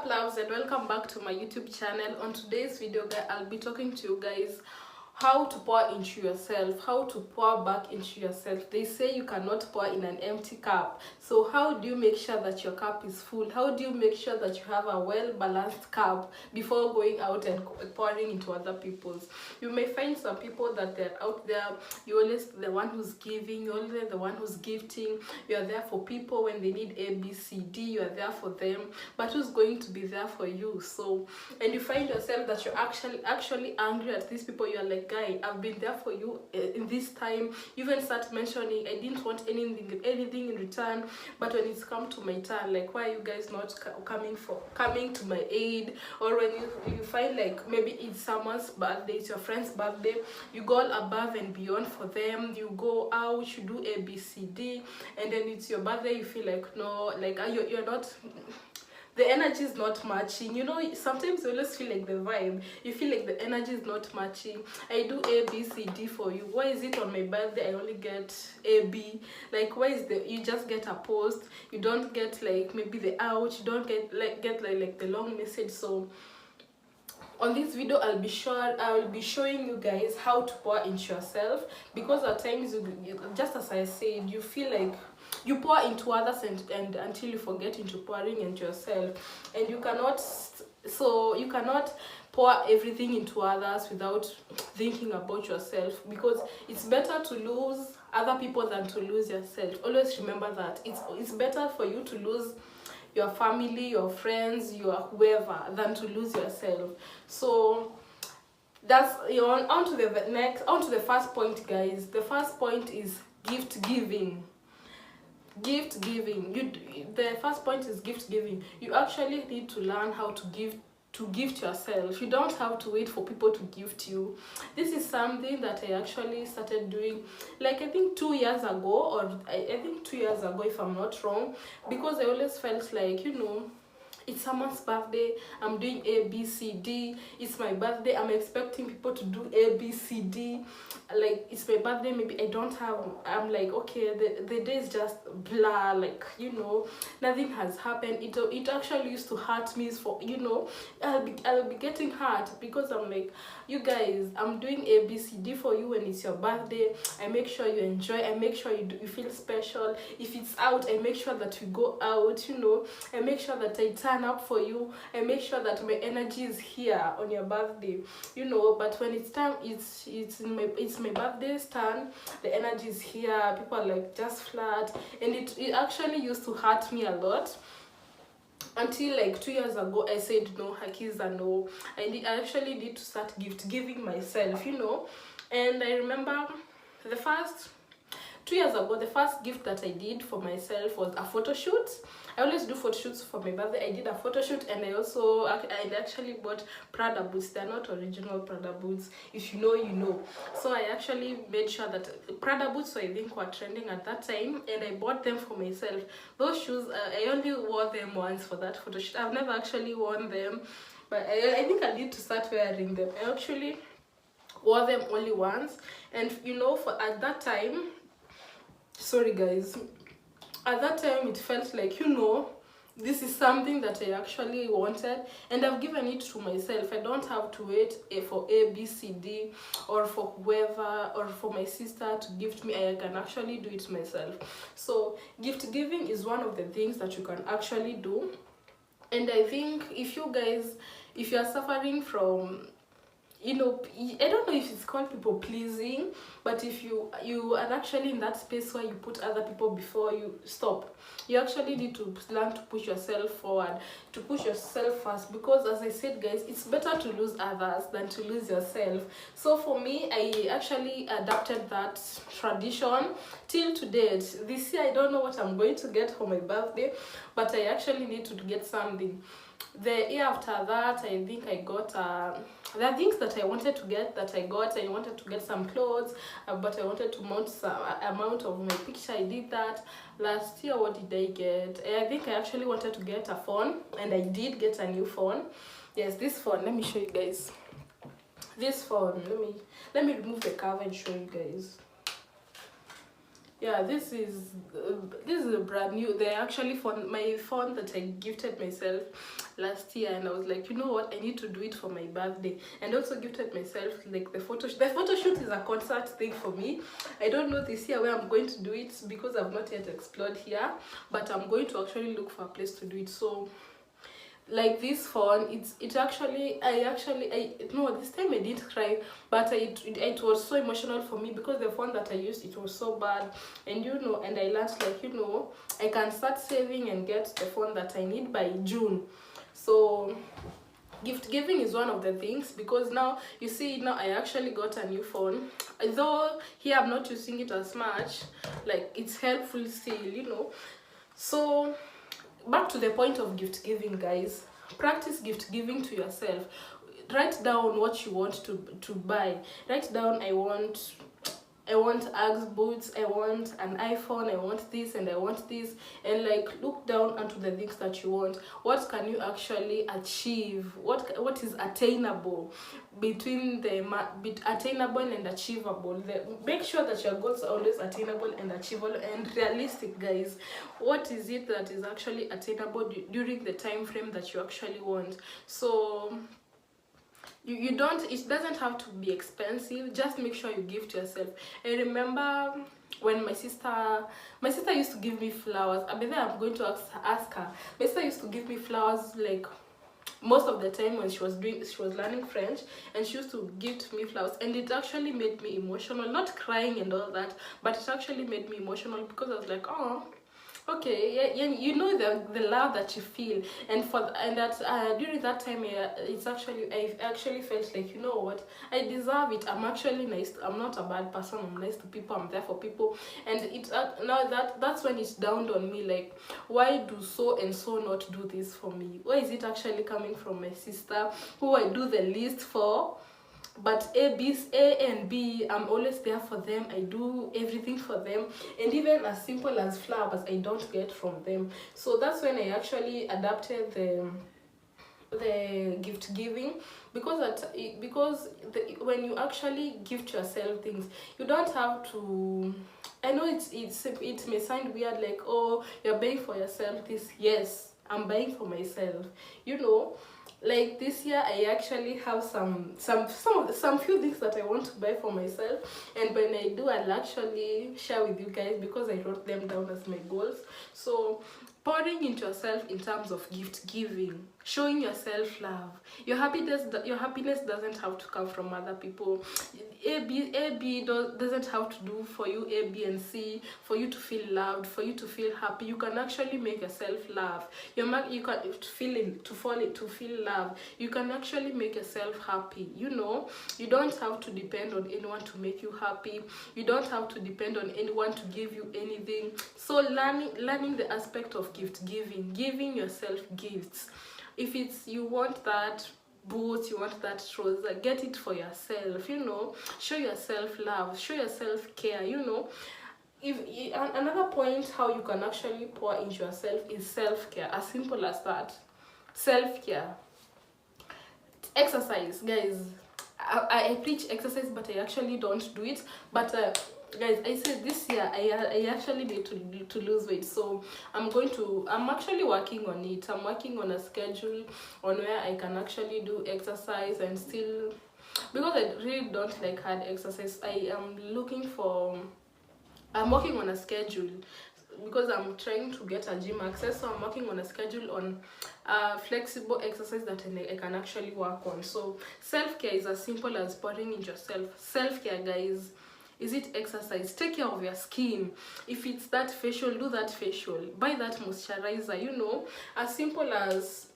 loves, and welcome back to my YouTube channel. On today's video, guys, I'll be talking to you guys how to pour into yourself, how to pour back into yourself. They say you cannot pour in an empty cup. So how do you make sure that your cup is full? How do you make sure that you have a well-balanced cup before going out and pouring into other people's? You may find some people that they're out there, you're always the one who's giving, you're always the one who's gifting, you're there for people when they need A, B, C, D, you're there for them, but who's going to be there for you? So, and you find yourself that you're actually angry at these people. You're like, guy, I've been there for you in this time. You even start mentioning, I didn't want anything in return, but when it's come to my turn, like, why are you guys not coming to my aid? Or when you find like maybe it's someone's birthday, it's your friend's birthday, you go all above and beyond for them, you go out, you do A, B, C, D, and then it's your birthday, you feel like, no, like you're not, the energy is not matching. You know, sometimes you always feel like the vibe, you feel like the energy is not matching. I do A, B, C, D for you. Why is it on my birthday I only get A, B? Like, why is you just get a post, you don't get like maybe the ouch, you don't get like the long message? So on this video I will be showing you guys how to pour into yourself, because at times you just as I said, you feel like you pour into others and until you forget into pouring into yourself, and you cannot pour everything into others without thinking about yourself, because it's better to lose other people than to lose yourself. Always remember that it's better for you to lose your family, your friends, your whoever, than to lose yourself. So that's on to the first point, guys. The first point is gift giving. The first point is gift giving. You actually need to learn how to gift yourself. You don't have to wait for people to gift you. This is something that I actually started doing, like, I think 2 years ago, or I think 2 years ago if I'm not wrong, because I always felt like, you know, it's someone's birthday, I'm doing A, B, C, D. It's my birthday, I'm expecting people to do A, B, C, D. Like, it's my birthday, maybe I don't have, I'm like, okay, the day is just blah, like, you know, nothing has happened. It actually used to hurt me, for, you know, I'll be getting hurt, because I'm like, you guys, I'm doing A, B, C, D for you when it's your birthday. I make sure you enjoy, I make sure you feel special. If it's out, I make sure that we go out, you know, I make sure that I turn up for you, I make sure that my energy is here on your birthday, you know. But when it's time, it's my birthday's turn, the energy is here, people are like just flat, and it actually used to hurt me a lot, until like 2 years ago I said no, Hakiza, no. I actually need to start gift giving myself, you know. And I remember the first 2 years ago, the first gift that I did for myself was a photo shoot. I always do photo shoots for my birthday. I did a photo shoot, and I actually bought Prada boots. They're not original Prada boots. If you know, you know. So I actually made sure that Prada boots, so I think, were trending at that time, and I bought them for myself. Those shoes, I only wore them once for that photo shoot. I've never actually worn them, but I think I need to start wearing them. I actually wore them only once, and you know, at that time, sorry guys, at that time it felt like, you know, this is something that I actually wanted, and I've given it to myself. I don't have to wait for A, B, C, D, or for whoever, or for my sister to gift me. I can actually do it myself. So gift giving is one of the things that you can actually do. And I think if you are suffering from, you know, I don't know if it's called people pleasing, but if you are actually in that space where you put other people before you, stop. You actually need to learn to push yourself forward, to push yourself first, because as I said, guys, it's better to lose others than to lose yourself. So for me, I actually adapted that tradition till to date. This year I don't know what I'm going to get for my birthday, but I actually need to get something. The year after that, I think I got there are things that I wanted to get that I got. I wanted to get some clothes, but I wanted to mount some amount of my picture. I did that last year. What did I get? I think I actually wanted to get a phone, and I did get a new phone. Yes, this phone, let me show you guys. This phone, let me remove the cover and show you guys. Yeah, this is a brand new. They actually my phone that I gifted myself. last year, and I was like, you know what, I need to do it for my birthday. And also gifted myself like the photo shoot is a concert thing for me. I don't know this year where I'm going to do it because I've not yet explored here, but I'm going to actually look for a place to do it. So like this phone, it actually I no, this time I didn't cry, but it was so emotional for me because the phone that I used, it was so bad. And you know, and I learned like, you know, I can start saving and get the phone that I need by June. So gift giving is one of the things, because now you see, now I actually got a new phone, though here I'm not using it as much, like it's helpful still, you know. So back to the point of gift giving, guys. Practice gift giving to yourself. Write down what you want to buy. Write down, I want Uggs boots, I want an iPhone, I want this and I want this, and like look down onto the things that you want. What can you actually achieve? What is attainable? Between the attainable and achievable, make sure that your goals are always attainable and achievable and realistic, guys. What is it that is actually attainable during the time frame that you actually want? So you don't, it doesn't have to be expensive, just make sure you gift yourself. I remember when my sister used to give me flowers. I mean, I'm going to ask her. My sister used to give me flowers like most of the time when she was learning French, and she used to gift me flowers, and it actually made me emotional, not crying and all that, but it actually made me emotional because I was like, oh, okay, yeah, you know the love that you feel. And that during that time, it's actually, I actually felt like, you know what, I deserve it. I'm actually nice. I'm not a bad person. I'm nice to people. I'm there for people. And it now that's when it dawned on me, like, why do so and so not do this for me? Why is it actually coming from my sister, who I do the least for? But A and B, I'm always there for them. I do everything for them, and even as simple as flowers, I don't get from them. So that's when I actually adapted the gift giving, because when you actually gift yourself things, you don't have to, I know it may sound weird, like, oh, you're buying for yourself this. Yes, I'm buying for myself, you know. Like this year, I actually have some few things that I want to buy for myself, and when I do, I'll actually share with you guys because I wrote them down as my goals. So pouring into yourself in terms of gift giving, showing yourself love. Your happiness doesn't have to come from other people. A B doesn't have to do for you A, B, and C for you to feel loved, for you to feel happy. You can actually make yourself laugh. You can feel love. You can actually make yourself happy. You know, you don't have to depend on anyone to make you happy. You don't have to depend on anyone to give you anything. So learning the aspect of gift giving yourself gifts. If it's, you want that boots, you want that trouser, get it for yourself, you know. Show yourself love, show yourself care, you know. Another point how you can actually pour into yourself is self-care. As simple as that. Self-care. Exercise, guys. I preach exercise, but I actually don't do it. But guys, I said this year I actually need to lose weight, so I'm actually working on it. I'm working on a schedule on where I can actually do exercise and still, because I really don't like hard exercise. I'm working on a schedule because I'm trying to get a gym access, so I'm working on a schedule on flexible exercise that I can actually work on. So self-care is as simple as pouring into yourself. Self-care, guys, is it exercise? Take care of your skin. If it's that facial, do that facial. Buy that moisturizer, you know. As simple as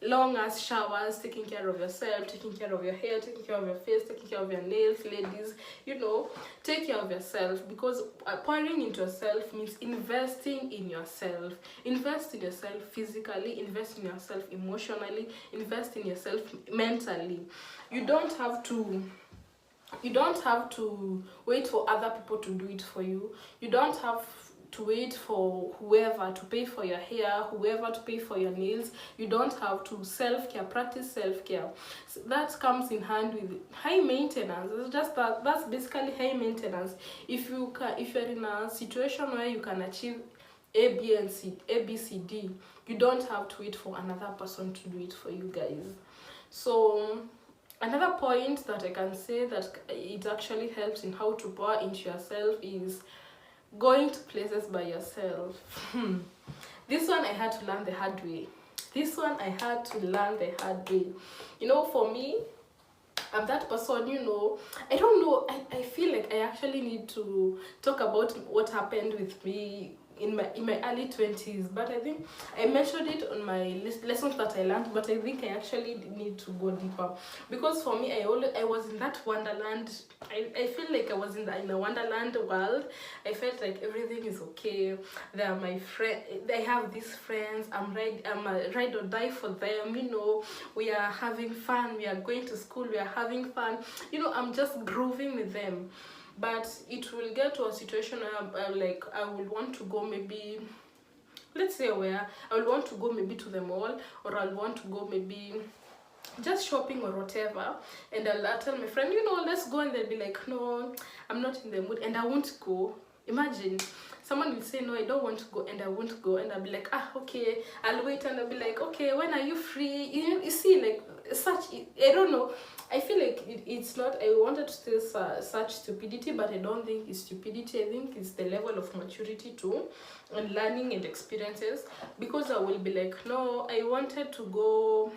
long as showers, taking care of yourself, taking care of your hair, taking care of your face, taking care of your nails, ladies, you know. Take care of yourself, because pouring into yourself means investing in yourself. Invest in yourself physically, invest in yourself emotionally, invest in yourself mentally. You don't have to wait for other people to do it for you. You don't have to wait for whoever to pay for your hair, whoever to pay for your nails. You don't have to. Self-care, practice self-care. So that comes in hand with high maintenance. It's just that's basically high maintenance. If you're in a situation where you can achieve A, B, C, D, You don't have to wait for another person to do it for you guys. So another point that I can say that it actually helps in how to pour into yourself is going to places by yourself. This one I had to learn the hard way. You know, for me, I'm that person, you know, I don't know, I feel like I actually need to talk about what happened with me in my early 20s, but I think I mentioned it on my lessons that I learned, but I think I actually need to go deeper, because for me, I was in that wonderland. I feel like I was in a wonderland world. I felt like everything is okay. They are my friend. I have these friends. I'm a ride or die for them. You know, we are having fun. We are going to school. We are having fun. You know, I'm just grooving with them. But it will get to a situation where I will want to go, maybe, let's say where I will want to go maybe to the mall, or I'll want to go maybe just shopping or whatever, and I'll tell my friend, you know, let's go, and they'll be like, no, I'm not in the mood, and I won't go. Imagine someone will say, no, I don't want to go, and I won't go, and I'll be like, okay, I'll wait, and I'll be like, okay, when are you free? You see, like, such, I don't know, I feel like it's not, I wanted to say such stupidity, but I don't think it's stupidity. I think it's the level of maturity too, and learning and experiences, because I will be like, no, I wanted to go,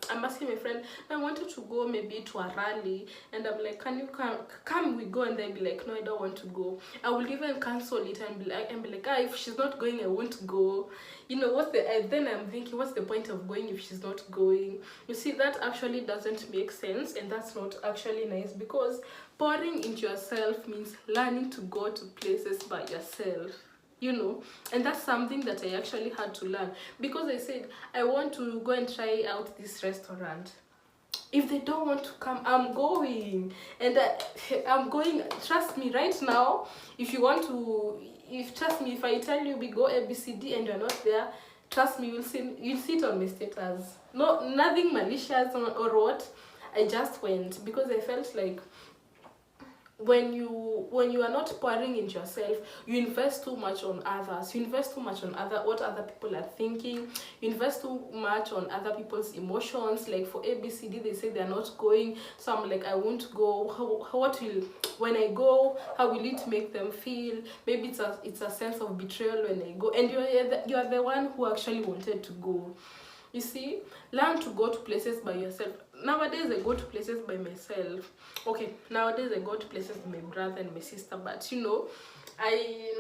I'm asking my friend, I wanted to go maybe to a rally, and I'm like, can you come we go? And they'll be like, no, I don't want to go. I will even cancel it and be like, if she's not going, I won't go. You know, then I'm thinking, what's the point of going if she's not going? You see, that actually doesn't make sense, and that's not actually nice, because pouring into yourself means learning to go to places by yourself, you know. And that's something that I actually had to learn, because I said, I want to go and try out this restaurant. If they don't want to come, I'm going, and I'm going. Trust me, right now, trust me, if I tell you we go ABCD and you're not there, trust me, you'll see it on my status. No, nothing malicious or what. I just went because I felt like, when you are not pouring into yourself, you invest too much on others. You invest too much on what other people are thinking. You invest too much on other people's emotions. Like for ABCD, they say they're not going, so I'm like, I won't go. When I go, how will it make them feel? Maybe it's a sense of betrayal when I go, and you are the one who actually wanted to go. You see, learn to go to places by yourself. Nowadays, I go to places by myself. Okay, nowadays I go to places with my brother and my sister, but you know, I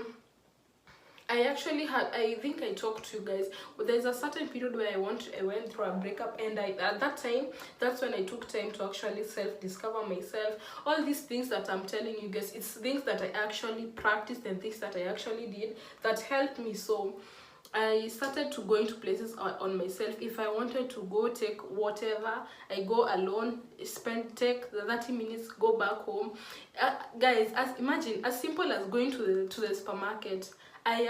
think I talked to you guys, but there's a certain period where I went through a breakup, and at that time, that's when I took time to actually self-discover myself. All these things that I'm telling you guys, it's things that I actually practiced and things that I actually did that helped me. So I started to going to places on myself. If I wanted to go take whatever, I go alone, take the 30 minutes, go back home. Guys, imagine as simple as going to the supermarket. I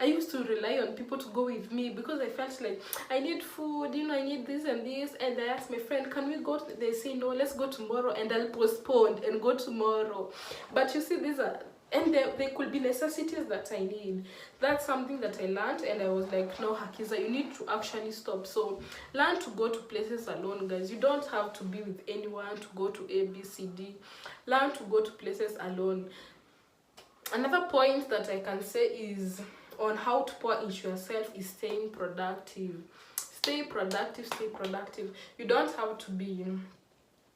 used to rely on people to go with me, because I felt like I need food, you know, I need this and this, and I asked my friend, can we go? They say, no, let's go tomorrow, and I'll postpone and go tomorrow. But you see, and they could be necessities that I need. That's something that I learned, and I was like, no, Hakiza, you need to actually stop. So learn to go to places alone, guys. You don't have to be with anyone to go to ABCD. Learn to go to places alone. Another point that I can say is on how to pour into yourself is staying productive. Stay productive. You don't have to be,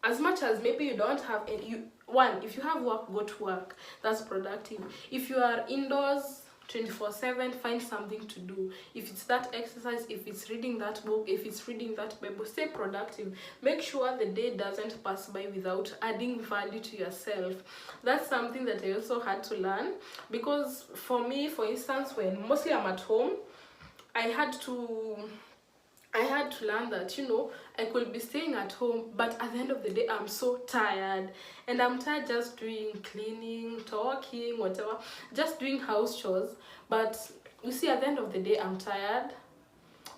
as much as maybe you don't have any, if you have work, go to work. That's productive. If you are indoors 24/7, find something to do. If it's that exercise, if it's reading that book, if it's reading that Bible, stay productive. Make sure the day doesn't pass by without adding value to yourself. That's something that I also had to learn, because for me, for instance, when mostly I'm at home, I had to learn that, you know, I could be staying at home, but at the end of the day, I'm so tired, and I'm tired just doing cleaning, talking, whatever, just doing house chores. But you see, at the end of the day, I'm tired,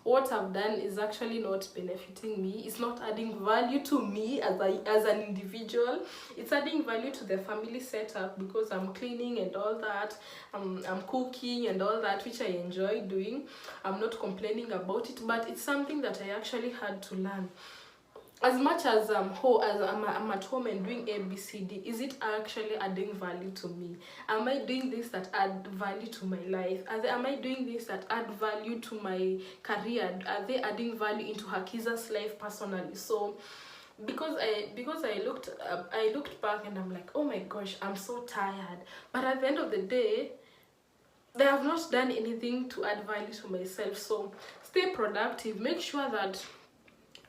what I've done is actually not benefiting me. It's not adding value to me as an individual. It's adding value to the family setup, because I'm cleaning and all that. I'm cooking and all that, which I enjoy doing. I'm not complaining about it, but it's something that I actually had to learn. As much as I'm at home and doing ABCD, is it actually adding value to me? Am I doing things that add value to my life? Am I doing things that add value to my career? Are they adding value into Hakiza's life personally? So because I looked back and I'm like, oh my gosh, I'm so tired. But at the end of the day, they have not done anything to add value to myself. So stay productive. Make sure that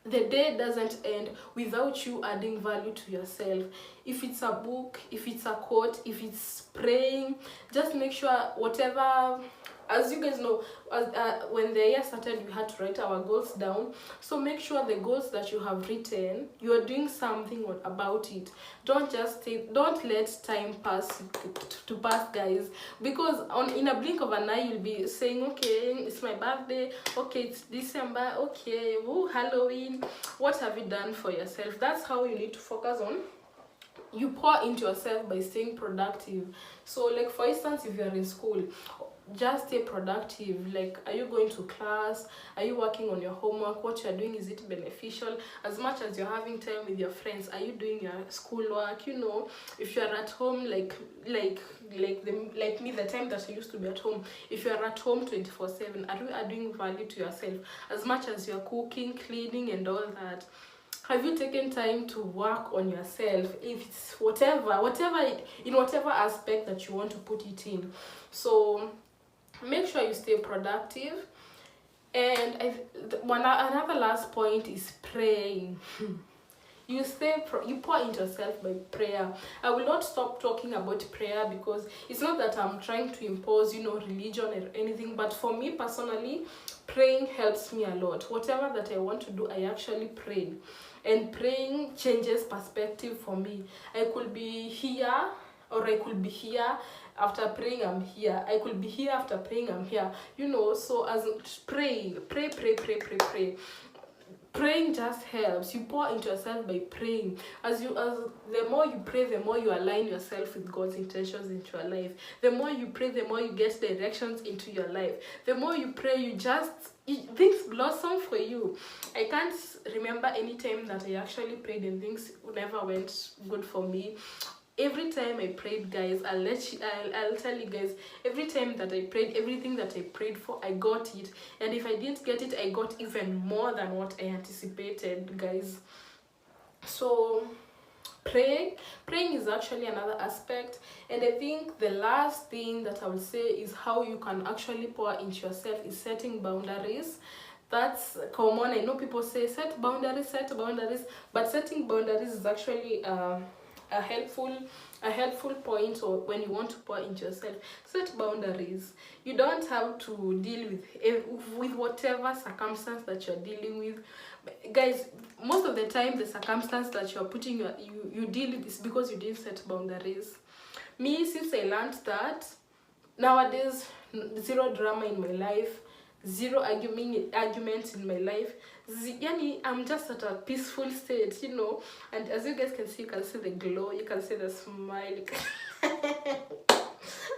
the day doesn't end without you adding value to yourself. If it's a book, if it's a quote, if it's praying, just make sure whatever. As you guys know, when the year started, we had to write our goals down. So make sure the goals that you have written, you are doing something about it. Don't let time pass to pass, guys. Because in a blink of an eye, you'll be saying, okay, it's my birthday. Okay, it's December. Okay, woo, Halloween. What have you done for yourself? That's how you need to focus on. You pour into yourself by staying productive. So, like for instance, if you're in school, just stay productive. Like, are you going to class? Are you working on your homework? What you're doing, is it beneficial? As much as you're having time with your friends, are you doing your schoolwork? You know, if you're at home, like me, the time that I used to be at home, if you're at home 24/7, are you adding value to yourself? As much as you're cooking, cleaning and all that, have you taken time to work on yourself? If it's in whatever aspect that you want to put it in. So make sure you stay productive. And another last point is praying. You pour into yourself by prayer. I will not stop talking about prayer, because it's not that I'm trying to impose, religion or anything, but for me personally, praying helps me a lot. Whatever that I want to do, I actually pray. And praying changes perspective for me. I could be here, or I could be here. After praying, I'm here. I could be here after praying, I'm here. So as pray. Praying just helps. You pour into yourself by praying. The more you pray, the more you align yourself with God's intentions into your life. The more you pray, the more you get directions into your life. The more you pray, things blossom for you. I can't remember any time that I actually prayed and things never went good for me. Every time I prayed, guys, I'll tell you guys, every time that I prayed, everything that I prayed for, I got it. And if I didn't get it, I got even more than what I anticipated, guys. So praying is actually another aspect. And I think the last thing that I will say is how you can actually pour into yourself is setting boundaries. That's common. I know people say set boundaries, but setting boundaries is actually a helpful point, or when you want to pour into yourself. Set boundaries. You don't have to deal with whatever circumstance that you're dealing with, guys. Most of the time, the circumstance that you're you deal with is because you didn't set boundaries. Me, since I learned that, nowadays, zero drama in my life, zero arguments in my life. I'm just at a peaceful state, and as you guys can see, you can see the glow, you can see the smile.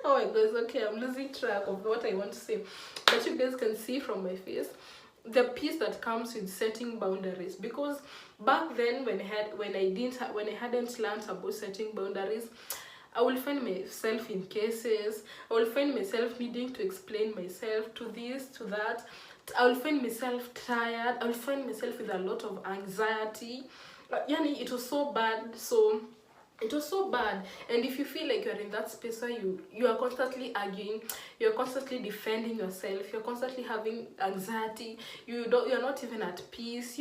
Oh my god, okay, I'm losing track of what I want to say, but you guys can see from my face the peace that comes with setting boundaries. Because back then, when I hadn't learned about setting boundaries, I will find myself in cases. I will find myself needing to explain myself to this, to that. I will find myself tired. I will find myself with a lot of anxiety. It was so bad. So it was so bad. And if you feel like you're in that space where you are constantly arguing, you're constantly defending yourself, you're constantly having anxiety, you're not even at peace,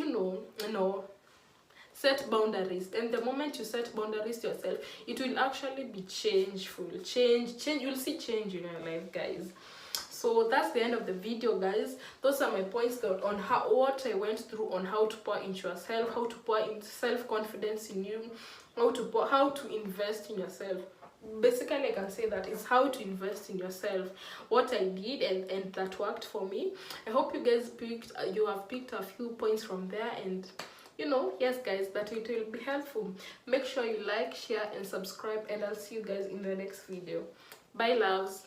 set boundaries. And the moment you set boundaries to yourself, it will actually be changeful. You'll see change in your life, guys. So that's the end of the video, guys. Those are my points on what I went through on how to pour into yourself, how to pour in self-confidence in you, how to invest in yourself. basically I can say that is how to invest in yourself, what I did, and that worked for me. I hope you guys you have picked a few points from there, and you know, yes guys, that it will be helpful. Make sure you like, share and subscribe, and I'll see you guys in the next video. Bye loves.